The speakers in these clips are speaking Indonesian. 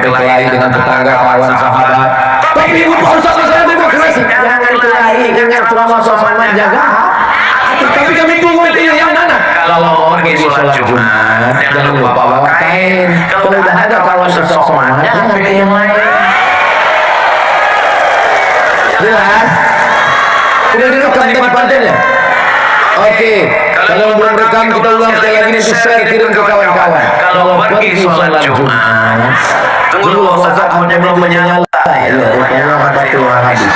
berkelahi dengan tetangga, kawan, sahabat. Tapi ibu Pak Ustaz saya demokrasi. Jangan kelahi, ingat selama suasana jaga. Tapi kami tunggu yang mana? Kalau mau pergi sholat Jumat, jangan lupa bawa kain. Kalau udah ada kawan sholat, jangan pilih yang lain. Jelas? Udah direkam tadi kontennya? Oke, kalau belum rekam kita ulang sekali lagi, nanti share, kirim ke kawan-kawan. Kalau pergi sholat Jumat, tunggu dulu Ustaz, akunnya belum menyala. Ya, rupanya batil hadis.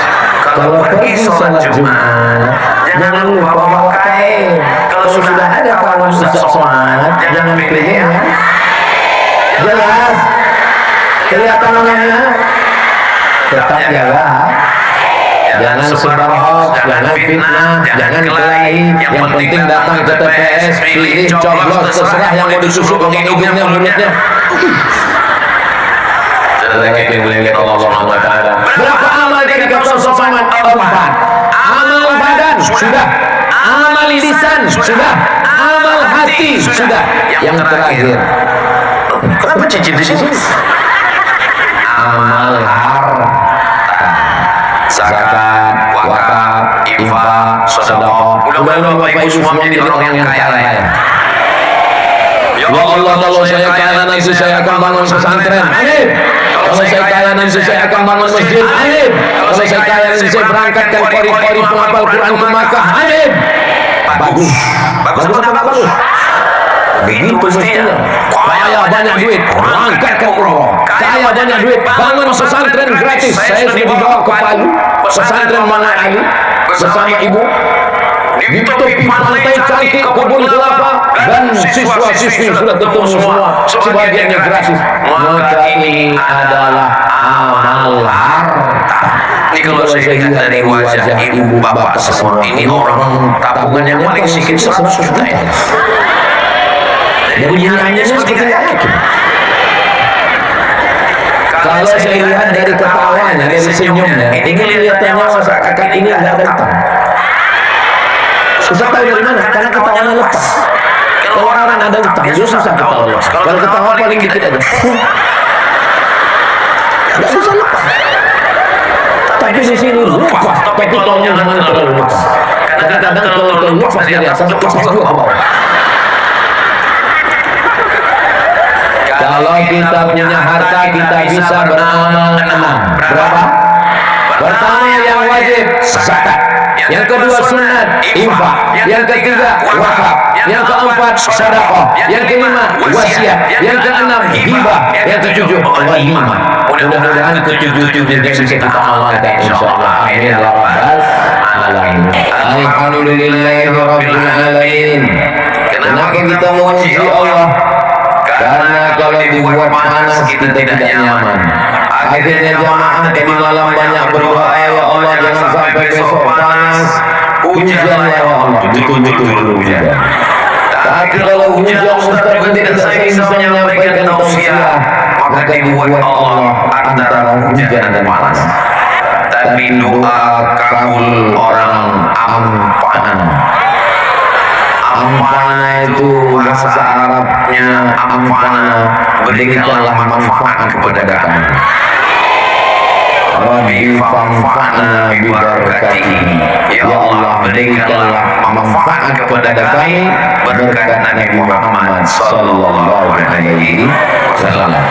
Kalau pergi sholat Jumat, jangan lupa bawa kain. Kalau sudah ada kawan sholat, jangan pilih ya. Jelas? Kelihatan orangnya? Tetap jaga. Jangan sebar hoax, jangan fitnah, jangan kelahi. Yang penting datang ke TPS, pilih, coblos, terserah yang mau disusuk ke hidungnya, mulutnya. Berapa amal dari kata sosaman? 4. Amal badan sudah, amal lisan sudah, amal hati sudah. Yang terakhir, kenapa cicit di sini? Amal harta, zakat, wakaf, infak, sedekah. Mudah-mudahan Bapak Ibu semua menjadi orang yang kaya. Ya Allah, kalau saya kaya nanti saya akan bangun pesantren. Amin. Kalau saya kaya nanti saya akan bangun masjid. Amin. Kalau saya kaya nanti saya berangkatkan kori-kori penghafal Quran ke Makkah. Amin. Bagus. Bagus apa bagus? Begitu mestinya. Kaya banyak duit, berangkatkan umroh. Kaya banyak duit, bangun pesantren gratis. Saya sudah dibawa ke Palu, pesantren Mana Ali bersama ibu. Di tepi pantai cantik kebun kelapa, dan siswa-siswi sudah ketemu semua, sebagiannya gratis. Maka ini adalah amal harta. Ini kalau saya lihat dari wajah ibu bapak semua, ini orang tabungannya paling sedikit 100 juta ya. Jadi hanya seperti itu. Kalau saya lihat dari ketawanya, dari senyumnya, ini kelihatannya masyarakat ini nggak datang. Susah tahu dari mana? Karena ketawanya lepas. Kalau orang ada utang, dia susah ketawa lepas. Kalau ketawa paling dikit aja. Nggak susah lepas. Tapi di sini lepas. Tapi tolong jangan terlalu lepas. Kadang-kadang kalau terlalu lepas dari atas, lepas juga ke bawah. Kalau kita punya harta, kita bisa beramal 6. Berapa? Pertama yang wajib, zakat. Yang kedua sunat, infak. Yang ketiga, wakaf. Yang keempat, sedekah. Yang kelima, wasiat. Yang keenam, hibah. Yang ketujuh, walimah. Mudah-mudahan ketujuh-tujuhnya bisa kita amalkan insyaallah. Amin ya rabbal alamin. Alhamdulillahirabbil alamin. Kenapa kita memuji Allah? Karena kalau dibuat panas kita tidak nyaman. Akhirnya jamaah tadi malam banyak berdoa, ya Allah jangan sampai besok panas. Hujan ya Allah, betul-betul hujan. Tapi kalau hujan Ustaz tidak bisa menyampaikan tausiah, maka dibuat Allah antara hujan dan panas. Tapi doa kabul orang ampan. Ampana itu bahasa Arabnya ampana, berikanlah manfaat kepada kami. Rabbi fanfa'na bibarakati. Ya Allah, berikanlah manfaat kepada kami berkat Nabi Muhammad sallallahu alaihi wasallam.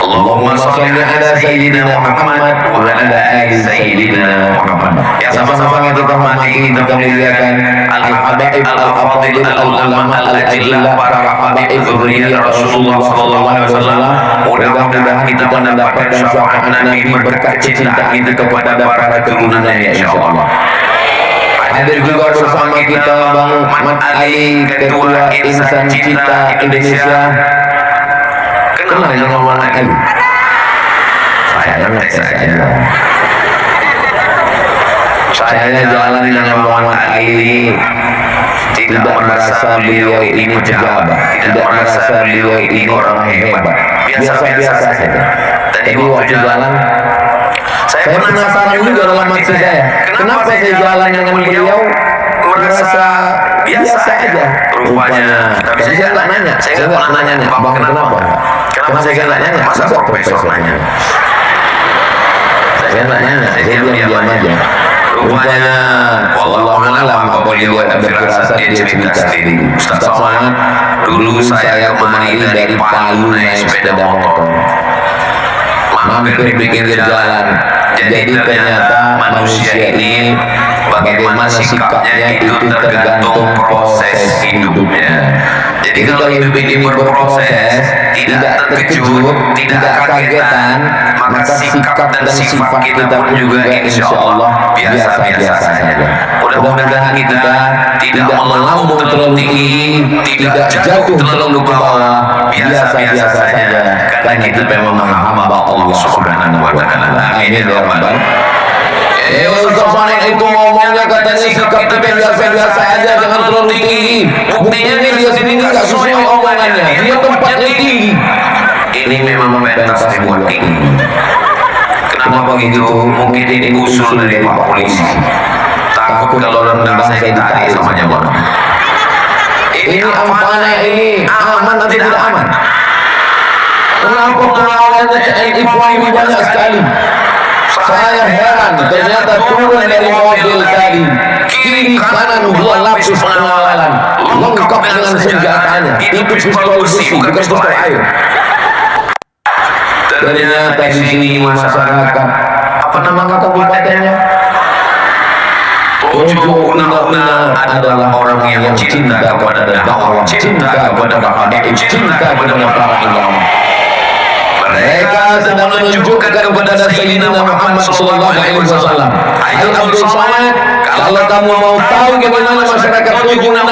Allahumma shalli ala sayyidina Muhammad wa ala ali sayyidina Muhammad. Ya sama-sama kita hormati, kita muliakan al-habaib al-afadil al-ulama al-ajillah, para habaib dzurriyyah Rasulullah sallallahu alaihi wasallam. Mudah-mudahan kita mendapatkan syafaat Nabi, berkat kecintaan kita kepada para keturunannya insyaallah. Hadir juga bersama kita Bang Mat Ali, Ketua Insan Cita Indonesia. Kenal dengan Bang Ali? Saya ngetes saja. Saya jalan dengan Muhammad Ali, tidak merasa beliau ini pejabat, tidak merasa beliau ini orang hebat, biasa-biasa saja. Tadi waktu jalan, saya penasaran juga dalam hati saya, kenapa saya jalan dengan beliau merasa biasa aja rupanya. Tapi saya nggak nanya, saya nggak nanya, Bang kenapa? Kenapa saya nggak nanya? Masa profesor nanya? Saya nggak nanya, saya diam aja. Rupanya wallahu a'lam apa dia ada firasat, dia cerita sendiri. Ustaz Somad, dulu saya kemari dari Palu naik sepeda motor, mampir di pinggir jalan. Jadi ternyata manusia ini bagaimana sikapnya itu tergantung proses hidupnya. Jadi kalau hidup ini berproses, tidak terkejut, tidak kagetan, maka sikap dan sifat kita pun juga insya Allah biasa-biasa saja. Mudah-mudahan kita tidak melambung terlalu tinggi, tidak jatuh terlalu ke bawah, biasa-biasa saja. Karena kita memang hamba Allah Subhanahu wa Ta'ala. Amin ya Rabbal. Ustaz Somad itu ngomongnya katanya sikap kita biasa-biasa aja, jangan terlalu tinggi. Buktinya dia sendiri nggak sesuai omongannya, dia tempatnya tinggi. Ini memang pentas buat tinggi. Kenapa begitu? Mungkin ini usul dari Pak Polisi. Takut kalau rendah saya ditarik sama jamaah. Ini amanah, ini aman atau tidak aman? Kenapa pengawalannya TNI Polri banyak sekali? Saya heran, ternyata turun dari mobil tadi, kiri kanan 2 lapis pengawalan, lengkap dengan senjatanya. Itu pistol besi, bukan pistol air. Ternyata di sini masyarakat, apa nama kabupatennya? Tojo Una adalah orang yang cinta kepada dakwah, cinta kepada habaib, cinta kepada para ulama. Mereka sedang menunjukkan kepada Sayyidina Muhammad sallallahu alaihi wasallam, "Hai Abdul Somad, kalau kamu mau tahu bagaimana masyarakat Tojo Una,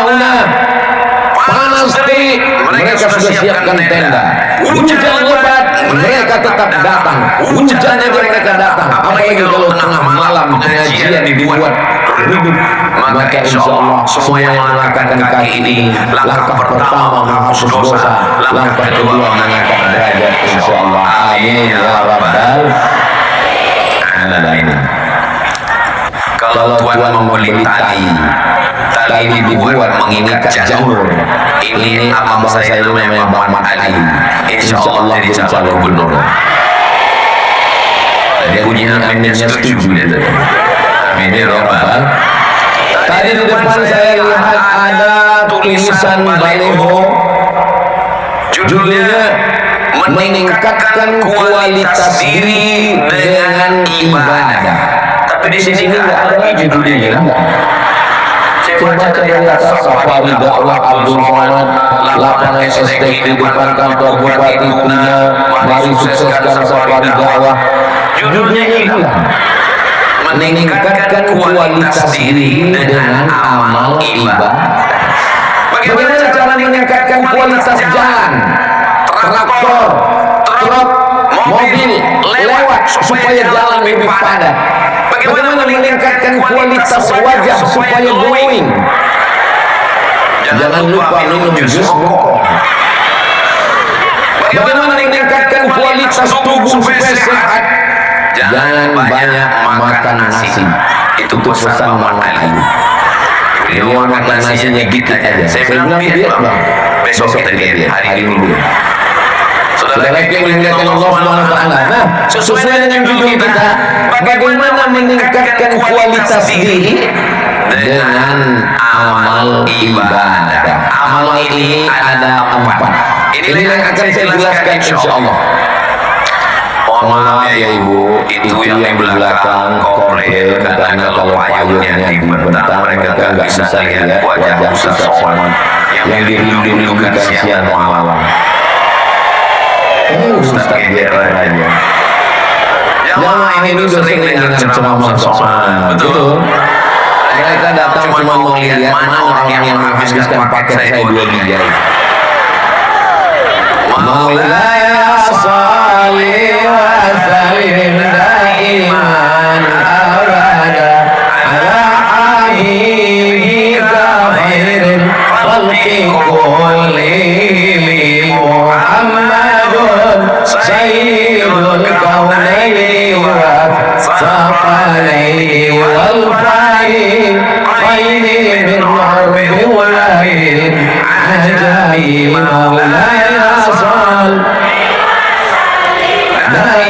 panas terik, mereka sudah siapkan tenda. Hujan lebat, mereka tetap datang. Hujan aja mereka datang. Apalagi kalau tengah malam pengajian dibuat redup, maka insya Allah semua yang melangkahkan kaki ini, langkah pertama menghapus dosa, langkah kedua mengangkat derajat insya Allah. Amin ya Rabbal Alamin. Kalau Tuhan membeli tali dibuat mengikat janur. Ini abang saya itu memang Muhammad Ali, insya Allah jadi calon gubernur. Dia bunyinya aminnya setuju dia. Amin ya Rabbal. Tadi di depan saya lihat ada tulisan baliho, judulnya meningkatkan kualitas diri dengan ibadah. Tapi di sini nggak ada lagi judulnya. Coba cari atas Safari Dakwah Abdul Somad, lapangan STK di depan kantor Bupati punya, mari sukseskan Safari Dakwah. Judulnya bilang meningkatkan kualitas diri dengan amal ibadah. Bagaimana cara meningkatkan kualitas jalan? Traktor, truk, mobil lewat supaya jalan lebih padat. Bagaimana meningkatkan kualitas wajah supaya glowing? Jangan lupa minum jus moko. Bagaimana meningkatkan kualitas tubuh supaya sehat? Jangan banyak makan nasi. Itu pesan Muhammad Ali. Beliau makan nasinya dikit aja. Saya bilang diet bang. Besok kita diet, hari ini diet. Saudara yang dimuliakan Allah Subhanahu wa Ta'ala. Nah, sesuai dengan judul kita, bagaimana meningkatkan kualitas diri dengan amal ibadah. Amal ini ada 4. Ini yang akan saya jelaskan insya Allah. Mohon maaf ya Ibu, itu yang di belakang komplain karena kalau payungnya dibentang mereka nggak bisa lihat wajah Ustaz Somad yang dirindu-rindukan siang malam. Ustaz geger aja. Jamaah ini udah sering dengar ceramah Somad, betul. Mereka datang cuma mau lihat mana orang yang menghabiskan paket saya 2 miliar. Maulaya salli wa sallim daiman abada ala habibika khairil khalqi kullihim Muhammadun sayyidul kaunaini wa saqalaini wal fariqaini min harbi walain ajaib maulaya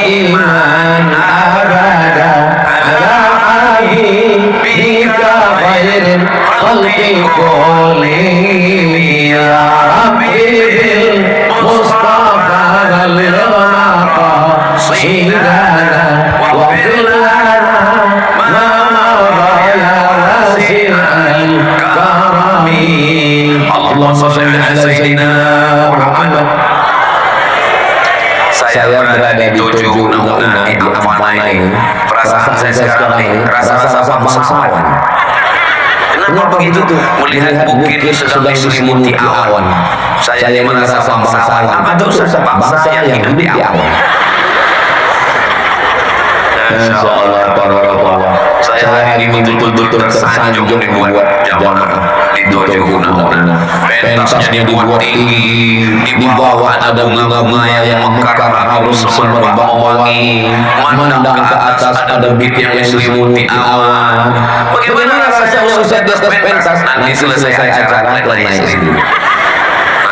iman abada ala habibika khairil khalqi kulli ya Rabbi bil Mustafa al-Maqa sidana wa fil lana ma madha ya wasi'al karami Allahumma salli ala sayyidina Muhammad. Saya berada di 7 undang-undang di Ampana ini. Perasaan saya sekarang ini rasa-rasa bangsawan. Kenapa begitu tuh? Melihat bukit sedang diselimuti awan, saya merasa bangsawan. Apa tuh bangsa yang hidup di awan? Insya Allah, saya ini betul-betul tersanjung dibuat jamaah di 7 undang-undang. Pentasnya dibuat tinggi, di bawah ada bunga-bunga yang mekar harum semerbak wangi, memandang ke atas ada bukit yang diselimuti awan. Bagaimana rasanya Ustaz di atas pentas? Nanti selesai acara naik sendiri.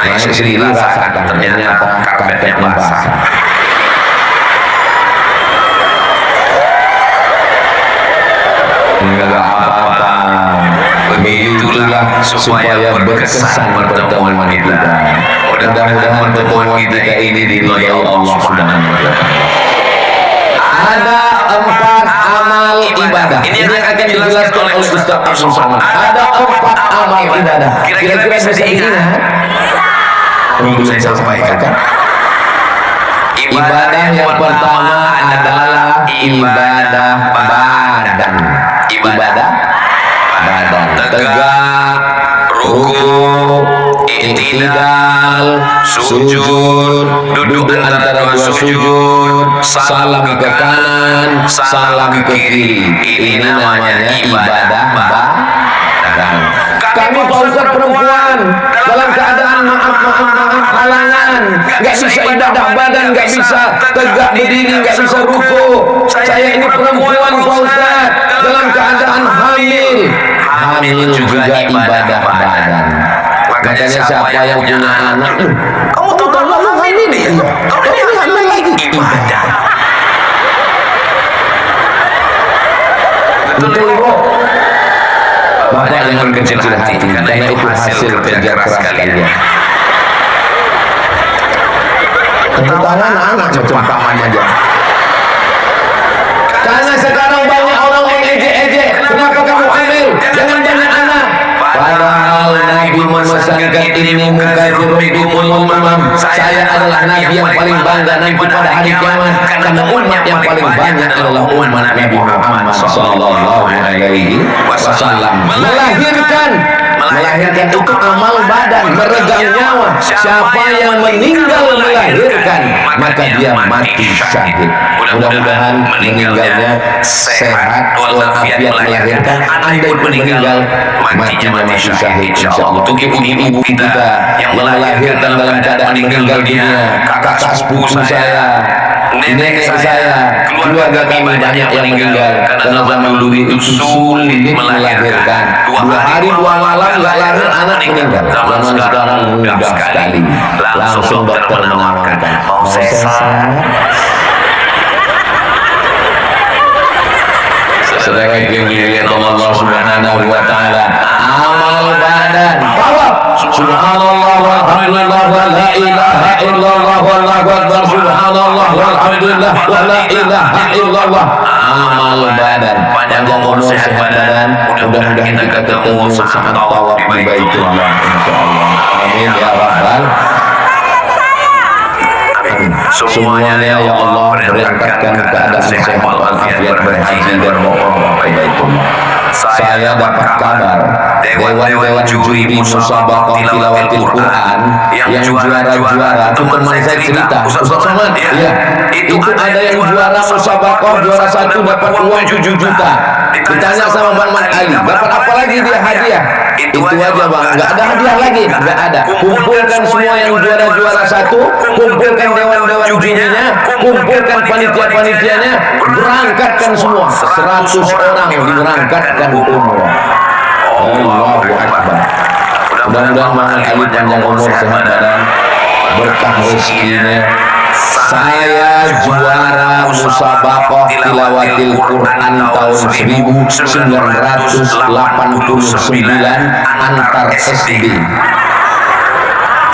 Naik sendiri rasakan ternyata karpetnya basah. Enggak apa-apa, begitulah supaya berkesan pertemuan kita. Mudah-mudahan pertemuan kita ini diridhai Allah Subhanahu wa taala. Ada 4 amal ibadah. Ini yang akan dijelaskan oleh Ustaz Abdul Somad. Ada 4 amal ibadah. Kira-kira bisa diingat? Belum saya sampaikan. Ibadah yang pertama adalah ibadah badan. Ibadah badan, tegak, ruku, i'tidal, sujud, duduk antara 2 sujud, salam ke kanan, salam ke kiri. Ini namanya ibadah badan. Kami Pak Ustaz perempuan dalam keadaan maaf halangan, nggak bisa ibadah badan, nggak bisa tegak berdiri, nggak bisa ruku. Saya ini perempuan Pak Ustaz dalam keadaan hamil juga ibadah badan. Makanya siapa yang punya anak, kamu tahu lalu hamil ya? Kamu hamil lagi ibadah. Betul Ibu. Bapak jangan kecil hati, karena itu hasil kerja keras kalian. Kebetulan anak macam paman aja. Karena sekarang banyak orang mengejek-ejek, kenapa kamu hamil? Jangan banyak anak. Padahal Nabi memesankan ini mukadzirun bikumul mamam. Saya adalah Nabi yang paling bangga nanti pada hari kiamat, karena umat yang paling banyak adalah umat Nabi Muhammad sallallahu alaihi wasallam. Melahirkan itu amal badan, meregang nyawa. Siapa yang meninggal melahirkan, maka dia mati syahid. Mudah-mudahan meninggalnya sehat walafiat melahirkan. Andai pun meninggal, matinya mati syahid insyaallah. Untuk ibu-ibu kita yang melahirkan dalam keadaan meninggal dunia, kakak sepupu saya, nenek saya, keluarga kami banyak yang meninggal karena zaman dulu itu sulit melahirkan. 2 hari 2 malam nggak lahir anak meninggal. Zaman sekarang mudah sekali, langsung dokter menawarkan mau sesar. Saudara yang dilihat Allah Subhanahu wa taala, amal badan bawa subhanallah walhamdulillah wa la ilaha illallah wallahu akbar, subhanallah walhamdulillah wa la ilaha illallah. Amal badan, panjang umur sehat badan, mudah-mudahan kita ketemu saat tawaf di Baitullah insyaallah. Amin ya rabbal. Semuanya ya Allah berangkatkan keadaan sehat walafiat berhaji dan umrah ke Baitullah. Saya dapat kabar dewan-dewan juri musabaqah tilawatil Quran yang juara-juara itu teman saya cerita, Ustaz Somad ya, itu ada yang juara musabaqah juara 1 dapat uang 7 juta. Ditanya sama Bang Ali, dapat apa lagi dia hadiah? Itu aja Bang, nggak ada hadiah lagi, nggak ada. Kumpulkan semua yang juara-juara 1, kumpulkan dewan-dewan jurinya, kumpulkan panitia-panitianya, berangkatkan semua 100 orang diberangkatkan umroh. Allahu Akbar. Mudah-mudahan Bang Ali panjang umur, sehat badan, berkah rezekinya. Saya juara musabaqah tilawatil Quran tahun 1989 antar SD.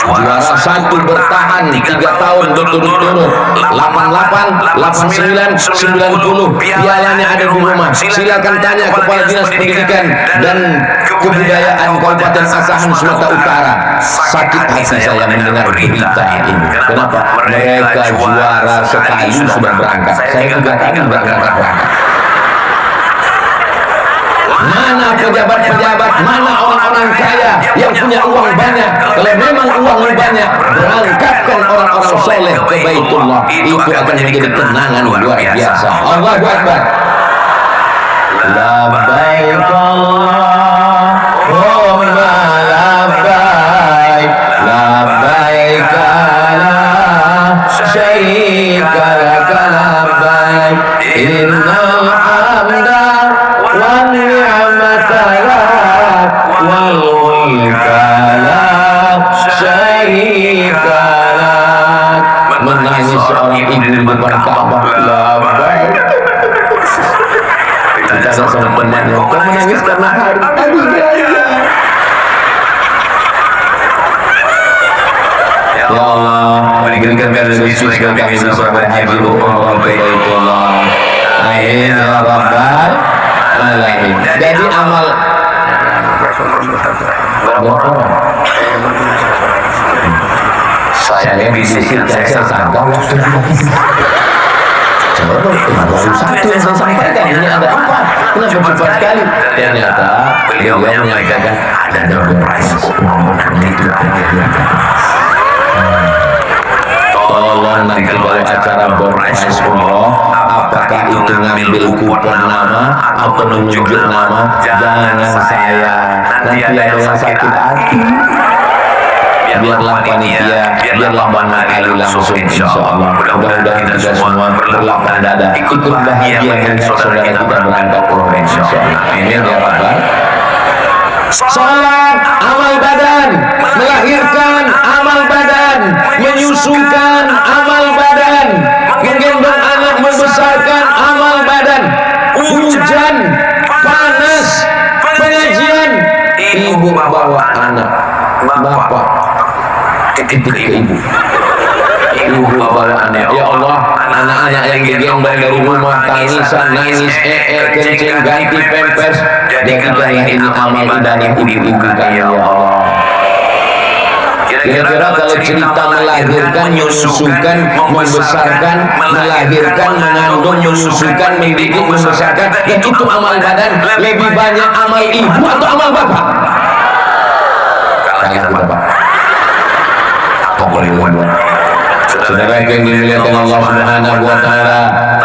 Juara 1 bertahan 3 tahun berturut-turut, 88, 89, 90. Pialanya ada di rumah. Silakan tanya Kepala Dinas Pendidikan dan Kebudayaan Kabupaten Asahan Sumatera Utara. Sakit hati saya mendengar berita ini. Kenapa? Mereka juara sekali sudah berangkat. Saya juga tadi berangkat. Mana pejabat-pejabat, mana orang-orang kaya yang punya uang banyak? Kalau memang uangnya banyak, berangkatkan orang-orang soleh ke Baitullah. Itu akan menjadi kenangan luar biasa. Allahu Akbar. Labbaik Allahumma labbaik, labbaik la syarika laka labbaik, innal hamda wan ni'mata lak wal mulka la syarika lak. Menangis seorang ibu di depan Ka'bah. Labbaik. Kita sama temannya, kau menangis karena hari tadi. Ya Allah, berikan kami rezeki kami bisa berhaji Allah Baitullah. Amin ya Rabbal Alamin. Jadi amal saya bisikan, saya sangka waktu baru satu yang saya sampaikan, ini ada apa? Kenapa cepat sekali? Ternyata beliau menyampaikan ada door prize nanti itu. Tolong nanti kalau acara door prize umroh, apakah itu ngambil kupon nama atau menunjuk nama? Jangan saya, nanti ada yang sakit hati. Biarlah panitia, biarlah Bang Ali langsung insya Allah. Mudah-mudahan kita semua berlapang dada, ikut bahagia dengan saudara kita berangkat umroh insya Allah. Amin ya Rabbal. Salat amal badan, melahirkan amal badan, menyusukan amal badan, menggendong anak, membesarkan amal badan. Hujan, panas, pengajian, ibu bawa anak, bapak titip ke ibu bawa anak. Ya Allah, anak-anak yang digendong dari rumah tangisan, nangis, kencing, ganti pampers, jadikanlah ini amal ibadah ibu-ibu kami ya Allah. Kira-kira kalau cerita melahirkan, menyusukan, membesarkan, melahirkan, mengandung, menyusukan, mendidik, membesarkan, dan itu amal badan, lebih banyak amal ibu atau amal bapak? Kalau bapak saudara yang dimuliakan Allah Subhanahu wa Ta'ala,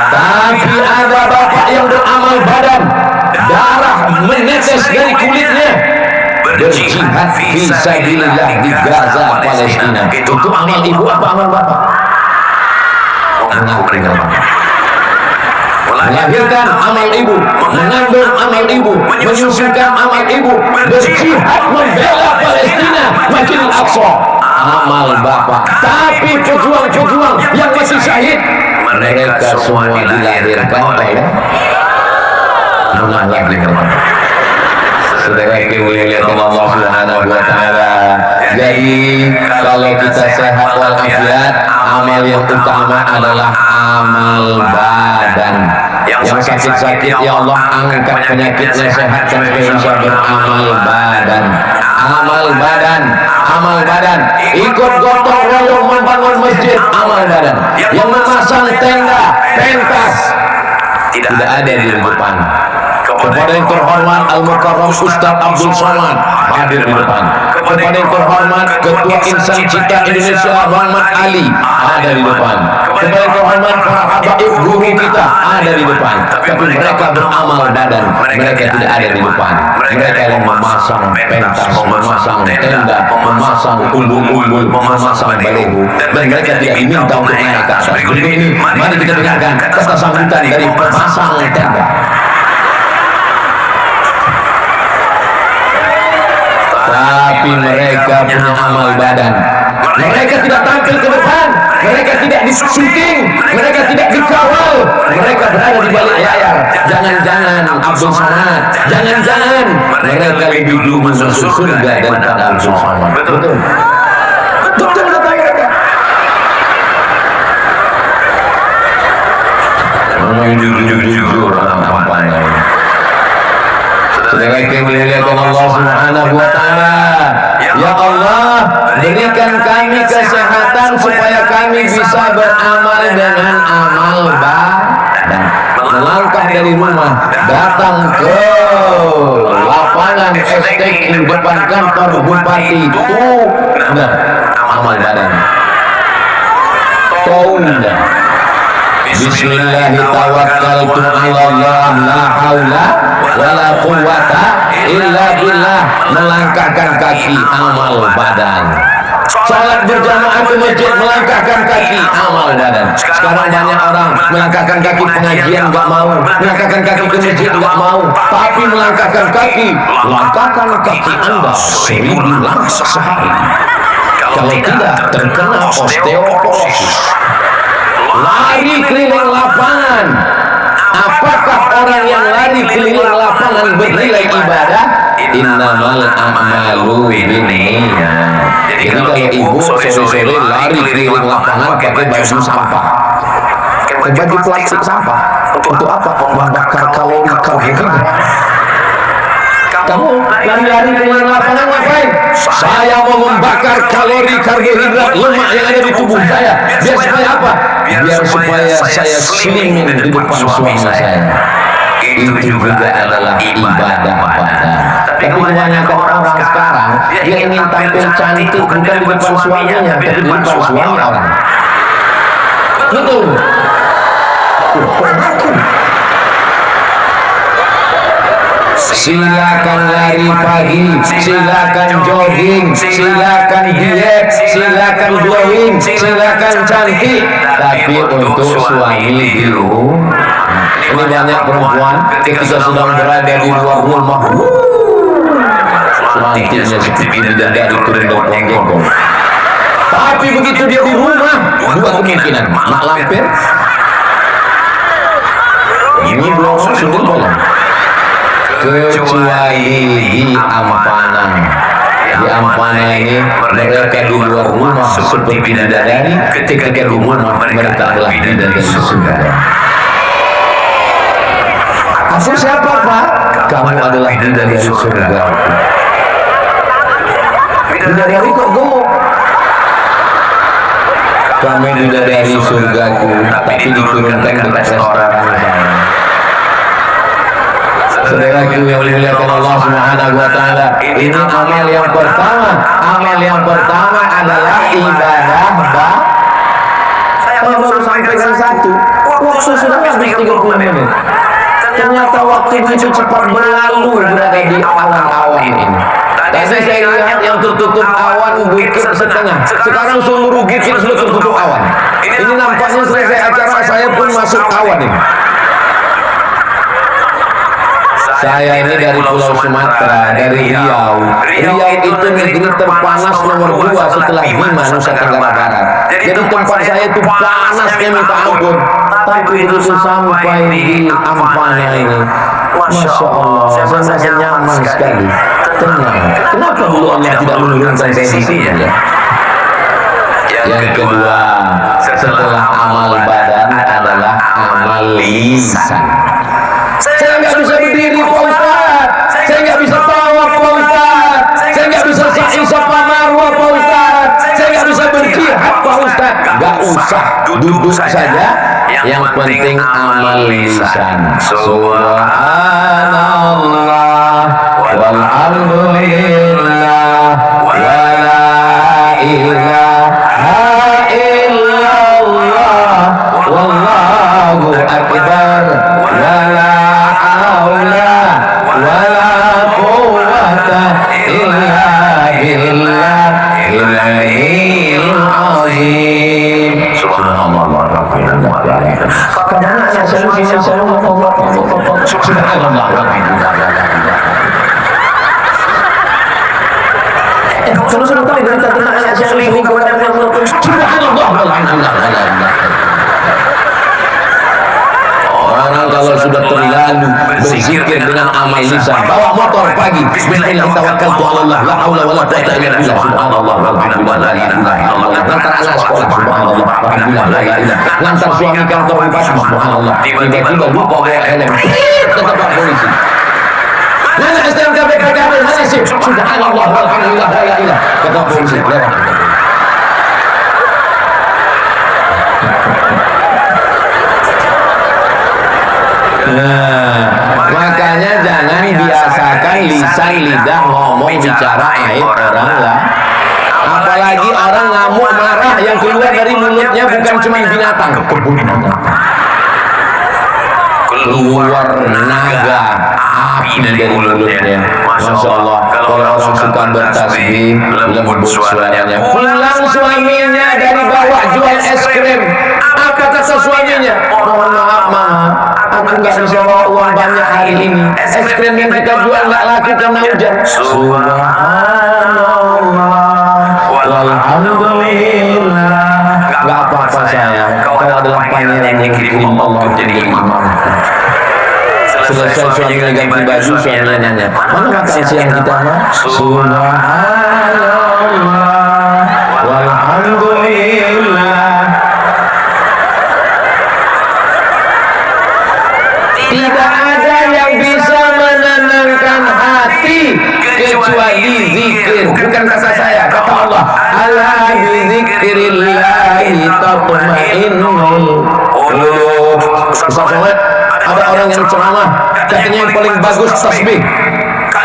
tapi ada bapak yang beramal badan, darah menetes dari kulitnya, berjihad fisabilillah di Gaza, Palestina. Itu amal ibu apa amal bapak? Melahirkan amal ibu, mengandung amal ibu, menyusukan amal ibu, berjihad membela Palestina, Masjidil Aqsa, amal bapak. Tapi pejuang-pejuang yang masih syahid, mereka semua dilahirkan oleh Allah. Saudara dimuliakan Allah Subhanahu wa Ta'ala. Jadi kalau kita sehat walafiat, amal yang utama adalah amal badan. Yang sakit-sakit ya Allah angkat penyakitnya, sehatkan supaya bisa beramal badan. Amal badan, amal badan. Ikut gotong royong membangun masjid, amal badan. Yang memasang tenda, pentas, tidak ada di depan. Kepada yang terhormat Al-Mukarram Ustaz Abdul Somad hadir di depan. Kepada yang terhormat Ketua Insan Cita Indonesia Muhammad Ali ada di depan. Kepada yang terhormat para habaib guru kita ada di depan. Tapi mereka beramal badan, mereka tidak ada di depan. Mereka yang memasang pentas, memasang tenda, memasang umbul-umbul, memasang baliho, dan mereka tidak diminta untuk naik ke atas. Berikut ini mari kita dengarkan kata sambutan dari pemasang tenda. Tapi mereka punya amal badan. Mereka tidak tampil ke depan, mereka tidak disuting, mereka tidak dikawal, berada di balik layar. Jangan-jangan Abdul Somad, jangan-jangan mereka lebih dulu masuk surga daripada Abdul Somad. Betul. Betul kata mereka. Jujur apa-apa. Saudara yang dimuliakan Allah Subhanahu wa taala, ya Allah, berikan kami kesehatan supaya kami bisa beramal dengan amal badan. Melangkah dari rumah datang ke lapangan STI depan kantor bupati itu amal badan. Taunya Bismillahirrahmanirrahim. La haula wala quwwata illa billah. Melangkahkan kaki amal badan. Salat berjamaah ke masjid, melangkahkan kaki amal badan. Sekarang banyak orang melangkahkan kaki pengajian nggak mau, melangkahkan kaki ke masjid nggak mau, tapi melangkahkan kaki, langkahkan kaki Anda 1000 langkah sehari. Kalau tidak terkena osteoporosis. Lari keliling lapangan. Apakah orang yang lari keliling lapangan bernilai ibadah? Innamal a'malu binniyat. Jadi kalau ibu sore-sore lari keliling lapangan pakai baju sampah, baju plastik sampah, untuk apa? Membakar kalori karbohidrat. Kamu lari-lari keliling lapangan ngapain? Saya mau membakar kalori karbohidrat lemak yang ada di tubuh saya. Biar supaya apa? Biar supaya saya slimming di depan suami saya. Itu juga adalah ibadah badan. Tapi kebanyakan orang sekarang dia ingin tampil cantik bukan di depan suaminya, tapi di depan suami orang. Betul. Silakan lari pagi, silakan jogging, silakan diet, silakan glowing, silakan cantik, tapi untuk suami di rumah. Ini banyak perempuan ketika sedang berada di luar rumah, cantiknya seperti bidadari turun gonggong. Tapi begitu dia di rumah, dua kemungkinan: mak lampir, ini belum sudah bolong. Kecuali di Ampana. Di Ampana ini mereka di luar rumah seperti bidadari, ketika di rumah mereka adalah bidadari surga. Aku siapa, Pak? Kamu adalah bidadari surga. Bidadari kok gemuk? Kami bidadari surgaku, tapi diturunkan di restoran saya. Saudaraku yang dimuliakan Allah Subhanahu wa taala, ini amal yang pertama. Amal yang pertama adalah ibadah badan. Saya baru sampaikan satu. Waktu sudah habis 30 menit. Ternyata waktu itu cepat berlalu berada di awan-awan ini. Tadi saya lihat yang tertutup awan bukit setengah. Sekarang seluruh bukit sudah tertutup awan. Ini nampaknya selesai acara saya pun masuk awan ini. Saya ini dari Pulau Sumatera, dari Riau. Riau itu negeri terpanas nomor 2 setelah Bima, Nusa Tenggara Barat. Jadi tempat saya itu panasnya minta ampun. Tapi itu sampai di Ampana ini, Masya Allah, saya merasa nyaman sekali, tenang. Kenapa dulu Allah tidak menurunkan saya di sini ya? Yang kedua, setelah amal badan adalah amal lisan. Saya nggak bisa berdiri, Pak Ustaz. Saya nggak bisa tawaf, Pak Ustaz. Saya nggak bisa sa'i safa marwah, Pak Ustaz. Saya nggak bisa berjihad, Pak Ustaz. Nggak usah, duduk saja. Yang penting amal lisan. Subhanallah walhamdulillah wa la ilaha illallah wallahu akbar wa la haula wa la quwwata illa billahil azim. Subhanallah walhamdulillah. Karena saya subhanallah kalau sudah tahu dari tentang ayat yang selingkuh subhanallah walhamdulillah. Orang zikir dengan amal lisan. Bawa motor pagi, bismillah tawakkaltu 'ala Allah, la haula wala quwwata illa billah, subhanallah walhamdulillah la ilaha illallah. Ngantar anak sekolah, subhanallah walhamdulillah la ilaha illallah. Ngantar suami kantor bupati, subhanallah. Tiba-tiba lupa bawa helm, ketebak polisi. Mana STNK BPKB, mana sih? Subhanallah walhamdulillah la ilaha illallah. Ketebak polisi, lewat. Nah, makanya jangan biasakan lisan lidah ngomong bicara aib orang lah. Apalagi orang ngamuk marah yang keluar dari mulutnya bukan cuma binatang, keluar naga api dari mulutnya. Masya Allah, kalau orang suka bertasbih lembut suaranya. Pulang suaminya dari bawah jual es krim, apa kata suaminya? Mohon maaf mama, aku nggak bisa bawa uang banyak hari ini. Es krim yang kita jual nggak laku karena hujan. Subhanallah walhamdulillah. Nggak apa-apa sayang, kau adalah pangeran yang kirim Allah jadi imam. Selesai suaminya ganti baju, suaminya nanya, mana makan siang kita mah? Subhanallah walhamdulillah. Tidak ada yang bisa menenangkan hati kecuali zikir. Bukan kata saya, kata Allah. Ala bizikrillahi tatma'innul qulub. Ada orang yang ceramah, katanya yang paling bagus tasbih.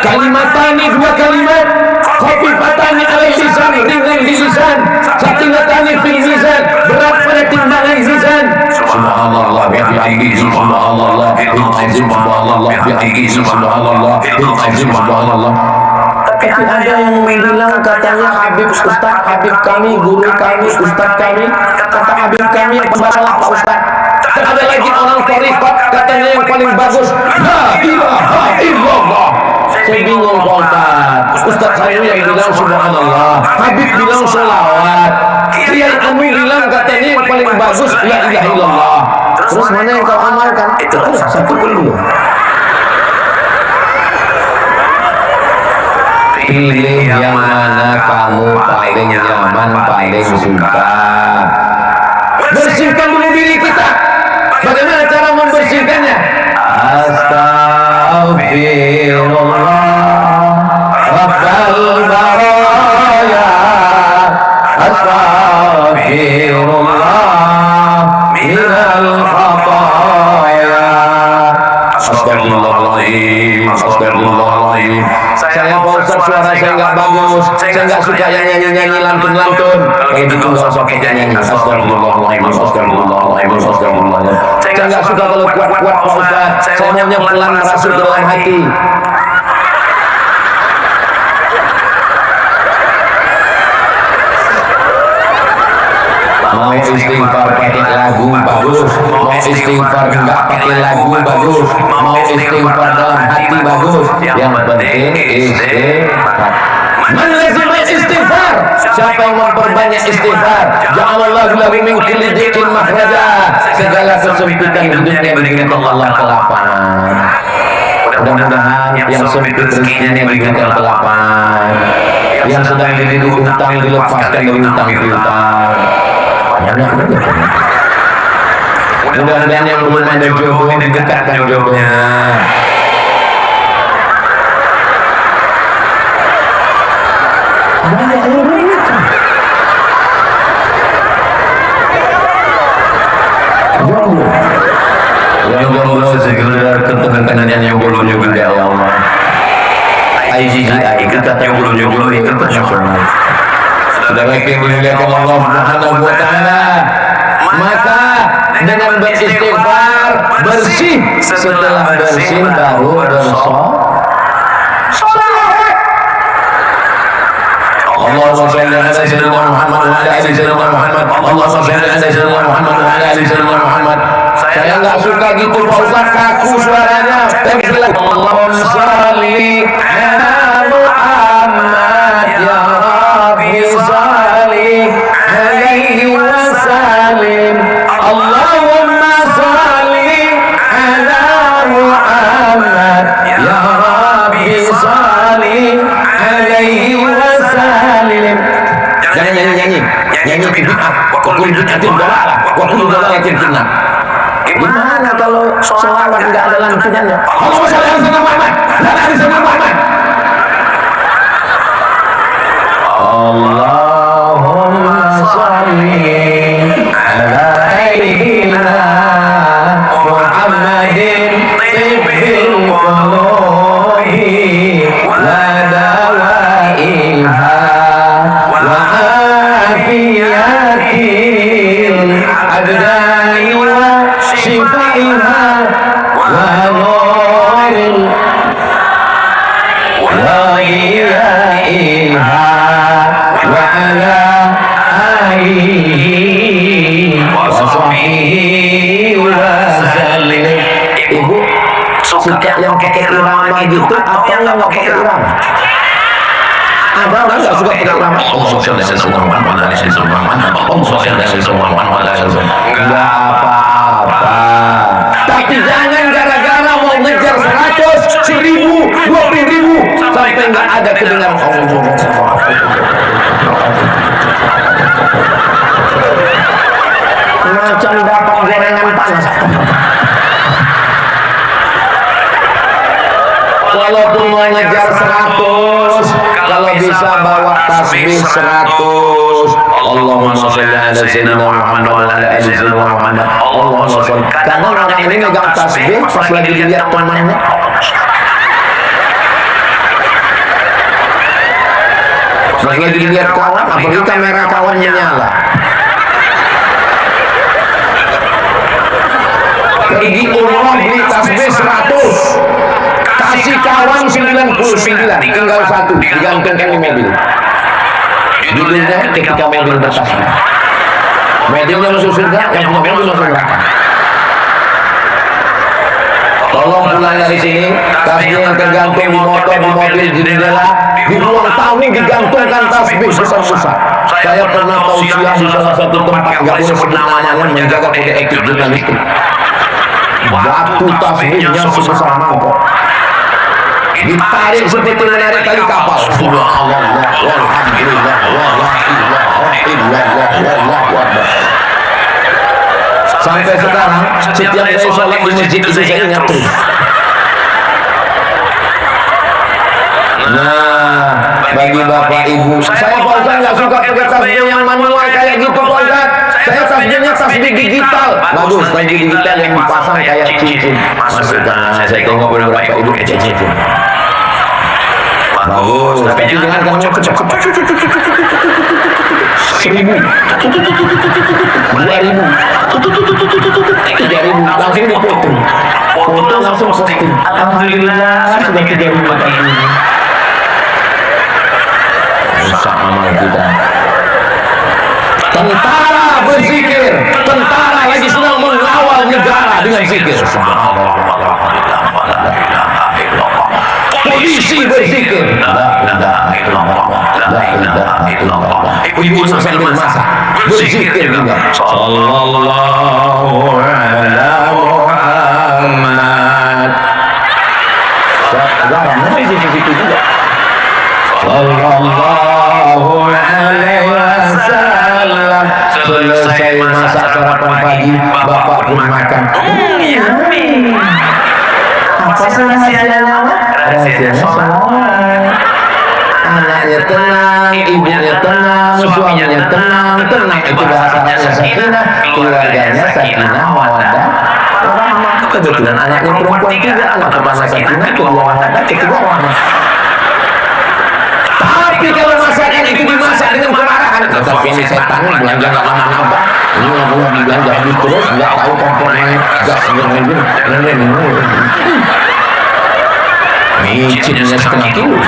Kalimatani, dua kalimat, khafifatani alal lisan, ringan di lisan, sakinatani fil mizan, berat pada timbangan mizan. Subhanallah bihamdihi, subhanallah bil azim, subhanallah bihamdihi, subhanallah bil azim, subhanallah. Tapi ada yang bilang katanya Habib Ustaz, Habib kami, guru kami, Ustaz kami, kata Habib kami yang pembasalah Pak Ustaz. Ada lagi orang tarikat katanya yang paling bagus, la ilaha illallah. Saya bingung Pak Ustaz. Ustaz saya yang bilang subhanallah, Habib bilang sholawat, Kiai Anu bilang katanya yang paling bagus la ilaha illallah. Terus mana yang kau amalkan? Itu satu dulu. Pilih yang mana kamu paling nyaman, paling suka. Bersihkan dulu diri kita. Bagaimana cara membersihkannya? Astaghfirullah Rabbal baraya, astaghfirullah minal khataya. Astagfirullahaladzim, astagfirullahaladzim. Saya Pak Ustaz, suara saya nggak bagus, saya nggak suka yang nyanyi-nyanyi lantun-lantun. Kalau gitu nggak usah pakai nyanyi. Astagfirullahaladzim, astagfirullahaladzim, astagfirullahaladzim. Saya nggak suka kalau kuat-kuat Pak Ustaz. Saya maunya pelan merasuk dalam hati. Mau istighfar pakai lagu bagus, mau istighfar nggak pakai lagu bagus, mau istighfar dalam hati bagus. Yang penting istighfar. Man lazim istighfar. Siapa yang memperbanyak istighfar, ja'alallahu lahu min kulli dhiqin makhraja. Segala kesempitan hidupnya diberikan Allah kelapangan. Mudah-mudahan yang sempit rezekinya diberikan kelapangan. Yang sedang dililit utang dilepaskan dari utang piutang. Mudah-mudahan yang belum ada jodoh didekatkan jodohnya. Yang jomblo segera ketemukan yang belum juga ya Allah. IGGI kita yang belum jomblo ikut nasional. Saudara yang dimuliakan Allah Subhanahu wa taala, maka dengan beristighfar bersih, setelah bersih baru bersolawat. Allahumma shalli ala sayyidina Muhammad wa ala ali sayyidina Muhammad. Allahumma shalli ala sayyidina Muhammad wa ala ali sayyidina Muhammad. Saya nggak suka gitu Pak Ustaz, kaku suaranya. Allahumma shalli ala Muhammad ya Rabbi salli alaihi wasallim. Allahumma shalli ala Muhammad kullu bid'atin dhalalah wa kullu dhalalatin finnar. Gimana kalau selawat enggak ada lantunannya? Allahumma shalli ala sayyidina Muhammad wa ala ali sayyidina Muhammad. Allahumma shalli ala sayyidina Muhammadin tibbil qulubi wa dawaiha wa afiyatil abdani wa shifaiha wa nuril wa iyaiha wa ala alihi wa sahbihi wa sallim. Ibu suka yang pakai irama gitu atau yang nggak pakai irama? Ada orang nggak suka pakai irama? Nggak apa-apa. Tapi jangan gara-gara mau ngejar 100, 1000, 20.000 sampai nggak ada kedengaran macam dapat gorengan panas. Walaupun mau ngejar 100, kalau bisa bawa tasbih 100. Allahumma sholli ala sayyidina Muhammad wa ala ali sayyidina Muhammad. Allahumma sholli. Karena orang ini megang tasbih pas lagi dilihat temannya. Pas lagi dilihat kawan, apalagi kamera kawannya nyala. Pergi umroh beli tasbih 100, kasih kawan 99, tinggal 1 digantungkan di mobil. Judulnya ketika mobil bertasbih. Mobilnya masuk surga, yang punya mobil masuk neraka. Tolong pulang dari sini, tasbih yang tergantung di motor, di mobil, di jendela, di ruang tamu digantungkan tasbih besar-besar. Saya pernah tausiah di salah satu tempat, nggak boleh sebut namanya, menjaga kode etik jurnalistik. Batu tasbihnya sebesar mangkok, ditarik seperti menarik tali kapal. Subhanallah, walhamdulillah, wala ilaha illallah, wallahu akbar. Sampai sekarang setiap saya sholat di masjid itu saya ingat terus. Nah, bagi bapak ibu, saya Pak Ustaz nggak suka pakai tasbih yang manual kayak gitu Pak Ustaz. Saya tasbihnya tasbih digital. Bagus, tasbih digital yang dipasang kayak cincin. Masukkan, saya tengok beberapa ibu kayak cincin. Bagus, tapi jangan kamu cepat-cepat. 1000, 2000, 3000, langsung dipotong. Potong langsung posting. Alhamdulillah sudah 3000 tadi. Rusak amal kita. Tentara berzikir, tentara lagi sedang mengawal negara dengan zikir. Polisi berzikir. Ibu sambil masak berzikir juga. Sallallahu ala Muhammad. Garamnya di situ juga. Sallallahu alaihi wasallam. Selesai masak sarapan pagi, bapak pun makan. Apa rahasianya nama? Rahasianya sholat. Anaknya tenang, ibunya tenang, suaminya tenang. Tenang itu bahasanya sakinah, keluarganya sakinah, mawaddah, rahmah. Kebetulan anaknya perempuan juga, anak pertama sakinah, kedua mawaddah, ketiga rahmah. Tapi kalau masakan itu dimasak dengan kemarahan, tetapi ini setan belanja nggak lama-lama. Ini nggak boleh dibelanja habis terus, nggak tahu komponennya, nggak sebenarnya micinnya setengah kilo.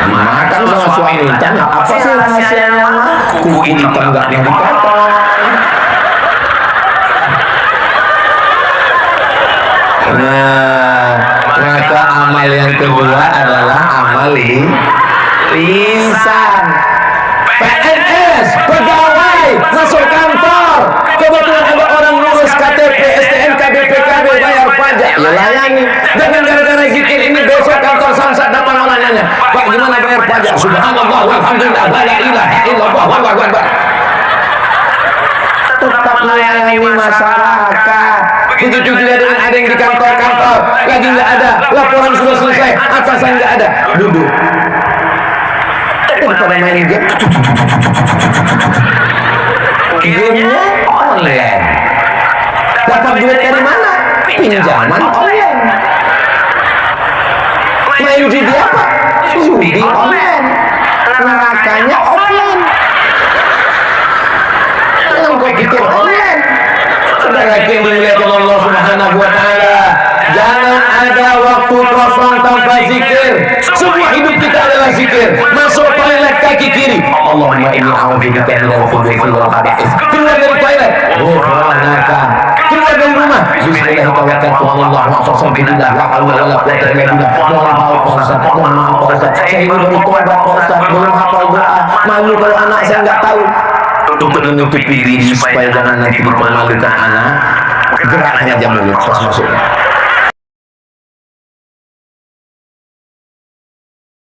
Dimakan sama suami, tanya apa sih rahasianya? Kuku hitam nggak yang dipotong. Nah, maka amal yang kedua adalah amal lisan. PNS, pegawai, masuk kantor. Kebetulan ada orang ngurus KTP, STNK, BPKB, bayar pajak. Ya layani. Dengan gara-gara zikir ini besok kantor Samsat datang nanya, Pak gimana bayar pajak? Subhanallah, walhamdulillah, la ilaha illallah, wallahu akbar. begitu juga dengan ada yang di kantor-kantor lagi nggak ada, laporan sudah selesai, atasan nggak ada, duduk pada main game. Gamenya online. Dapat duit dari mana? Pinjaman online. Main judi apa? Judi online. Nerakanya offline. Jangan kau pikir online. Saudara yang dimuliakan Allah Subhanahu wa Ta'ala, jangan ada waktu kosong tanpa zikir. Semua hidup kita adalah zikir. Masuk toilet kaki kiri, Allahumma inni a'udzubika minal khubuthi wal khaba'ith. Keluar dari toilet, ghufranaka. Keluar dari rumah, bismillah tawakkaltu 'ala Allah wa a'udzu billah la haula wa la quwwata illa billah. Mohon maaf Pak Ustaz, mohon maaf Pak Ustaz. Saya ini baru tobat Pak Ustaz, belum hafal doa. Malu kalau anak saya enggak tahu. Untuk menutupi diri supaya jangan nanti mempermalukan anak, gerakkan aja mulut pas masuk.